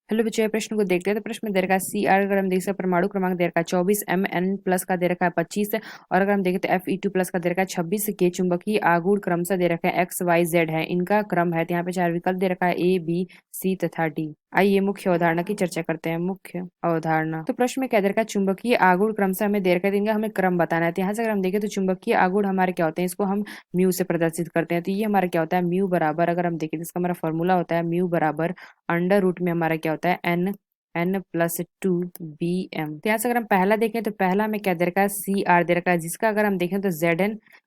Hello बच्चों, ये प्रश्न को देखते हैं। तो प्रश्न में दे रखा है सी आर, अगर हम देखें परमाणु क्रमांक दे रखा है 24, एम एन प्लस का दे रखा है 25, और अगर हम देखें तो एफ ई टू प्लस का दे रखा है 26 के चुंबकीय आघूर्ण क्रमशः दे रखा है एक्स वाई जेड है, इनका क्रम है। तो यहाँ पे 4 विकल्प दे रखा है ए बी सी तथा डी। आइए मुख्य अवधारणा की चर्चा करते हैं। मुख्य अवधारणा, तो प्रश्न में क्या दे रखा है, चुंबकीय आघूर्ण क्रमशः हमें दे रखा है, इनका हमें क्रम बताना है। तो यहाँ से अगर हम देखें तो चुंबकीय आघूर्ण हमारे क्या होते हैं, इसको हम म्यू से प्रदर्शित करते हैं। तो ये हमारा क्या होता है, म्यू बराबर, अगर हम देखें तो इसका हमारा फॉर्मूला होता है म्यू बराबर अंडर रूट में हमारा क्या होता है n+2bm। तो यहाँ से अगर हम पहला देखें तो पहला में क्या दे रखा है सी आर दे रखा है, जिसका अगर हम देखें तो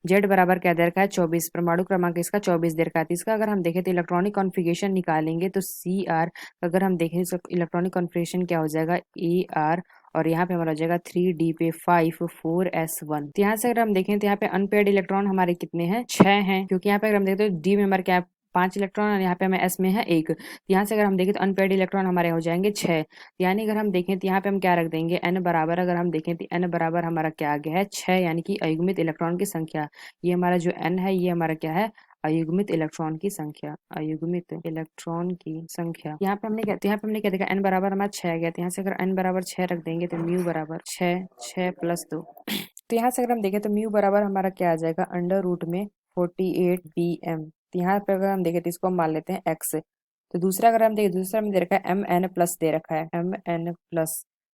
जेड बराबर क्या दे रखा है 24, परमाणु क्रमांक इसका 24 दे रखा है। तो इसका अगर हम देखें तो इलेक्ट्रॉनिक कॉन्फ़िगरेशन निकालेंगे तो सी आर, अगर हम देखें तो इलेक्ट्रॉनिक कॉन्फ़िगरेशन क्या हो जाएगा ए आर, और यहाँ पे हमारा हो जाएगा 3d पे 5 4s1। तो यहाँ से अगर हम देखें तो यहाँ पे अनपेयर्ड इलेक्ट्रॉन हमारे कितने हैं, 6 हैं, क्योंकि यहाँ पे अगर हम देखें तो डी में हमारे क्या है 5 इलेक्ट्रॉन, और यहाँ पे हमें एस में है 1। यहाँ से अगर हम देखें तो अनपेयर्ड इलेक्ट्रॉन हमारे हो जाएंगे 6। यानी अगर हम देखें तो यहाँ पे हम क्या रख देंगे n बराबर, अगर हम देखें तो n बराबर हमारा क्या आ गया है 6, यानी कि अयुग्मित इलेक्ट्रॉन की संख्या। ये हमारा जो n है ये हमारा क्या है, अयुग्मित इलेक्ट्रॉन की संख्या। अयुग्मित इलेक्ट्रॉन की संख्या यहाँ पे हमने क्या देखा, n बराबर हमारा 6 आ गया। तो यहाँ से अगर n बराबर 6 रख देंगे तो म्यू बराबर 6, 6+2। तो यहाँ से अगर हम देखें तो म्यू बराबर हमारा क्या आ जाएगा, अंडर रूट में 48bm। तो यहाँ पे अगर हम देखें तो इसको हम मान लेते हैं x। तो दूसरा अगर हम देखें, दूसरा में दे रखा है एम एन प्लस दे रखा है mn+।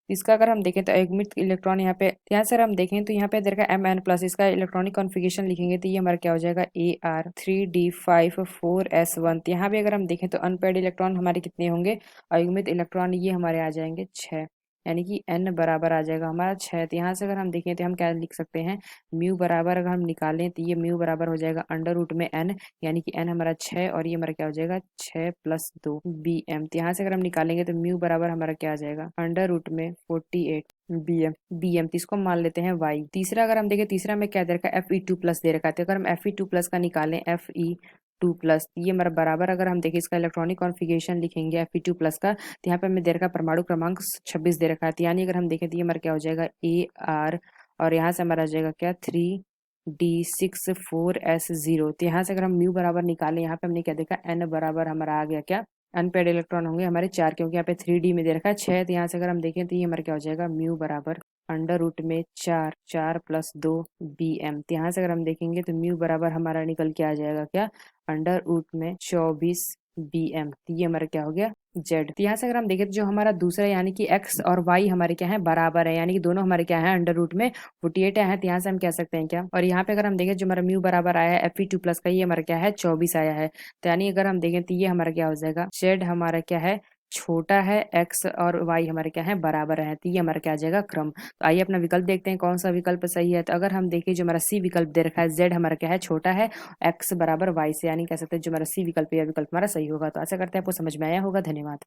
इसका अगर हम देखें तो अयुग्मित इलेक्ट्रॉन यहाँ से अगर हम देखें तो यहाँ पे दे रखा है mn+। इसका इलेक्ट्रॉनिक कॉन्फ़िगरेशन लिखेंगे तो ये हमारा क्या हो जाएगा AR3D5 4s1। तो यहाँ भी अगर हम देखें तो अनपेयर्ड इलेक्ट्रॉन हमारे कितने होंगे, अयुग्मित इलेक्ट्रॉन ये हमारे आ जाएंगे 6, यानी कि n बराबर आ जाएगा हमारा 6। तो यहाँ से अगर हम देखें तो हम क्या लिख सकते हैं, म्यू बराबर अगर हम निकालें तो ये म्यू बराबर हो जाएगा अंडर रूट में n, यानी कि n हमारा 6, और ये हमारा क्या हो जाएगा 6+2bm। तो यहाँ से अगर हम निकालेंगे तो म्यू बराबर हमारा क्या आ जाएगा, अंडर रूट में 48bm। तो इसको हम मान लेते हैं y। तीसरा अगर हम देखें, तीसरा में क्या दे रखा है Fe2+ दे रखा है। तो अगर हम Fe2+ का निकालें Fe2+, ये हमारा बराबर, अगर हम देखें इसका इलेक्ट्रॉनिक कॉन्फ़िगरेशन लिखेंगे Fe2+ का, तो यहाँ पे हमें दे रखा है परमाणु क्रमांक 26 दे रखा है। तो यानी अगर हम देखें तो ये हमारा क्या हो जाएगा AR, और यहाँ से हमारा आ जाएगा क्या 3D6 4s0। तो यहाँ से अगर हम म्यू बराबर निकालें, यहाँ पे हमने क्या देखा, n बराबर हमारा आ गया क्या, अनपेड इलेक्ट्रॉन होंगे हमारे 4, क्योंकि यहाँ पे 3D में दे रखा है 6। तो यहाँ से अगर हम देखें तो ये हमारा क्या हो जाएगा, म्यू बराबर अंडर रूट में 4, 4+2bm। तो यहाँ से अगर हम देखेंगे तो म्यू बराबर हमारा निकल के आ जाएगा क्या, अंडर रूट में 24bm। तो ये हमारा क्या हो गया जेड। तो यहाँ से अगर हम देखें तो जो हमारा दूसरा, यानी कि एक्स और वाई हमारे क्या है बराबर है, यानी कि दोनों हमारे क्या है अंडर रूट में 48 है। तो यहाँ से हम कह सकते हैं क्या, और यहाँ पे अगर हम देखें जो हमारा म्यू बराबर आया है Fe2+ का, ये हमारा क्या है 24 आया है। तो यानी अगर हम देखें तो ये हमारा क्या हो जाएगा, जेड हमारा क्या है छोटा है, एक्स और वाई हमारे क्या है बराबर है। तो ये हमारा क्या आ जाएगा क्रम। तो आइए अपना विकल्प देखते हैं कौन सा विकल्प सही है। तो अगर हम देखें जो हमारा सी विकल्प दे रखा है, जेड हमारा क्या है छोटा है एक्स बराबर वाई से, यानी कह सकते हैं जो हमारा सी विकल्प है, यह विकल्प हमारा सही होगा। तो आशा करते हैं आपको समझ में आया होगा। धन्यवाद।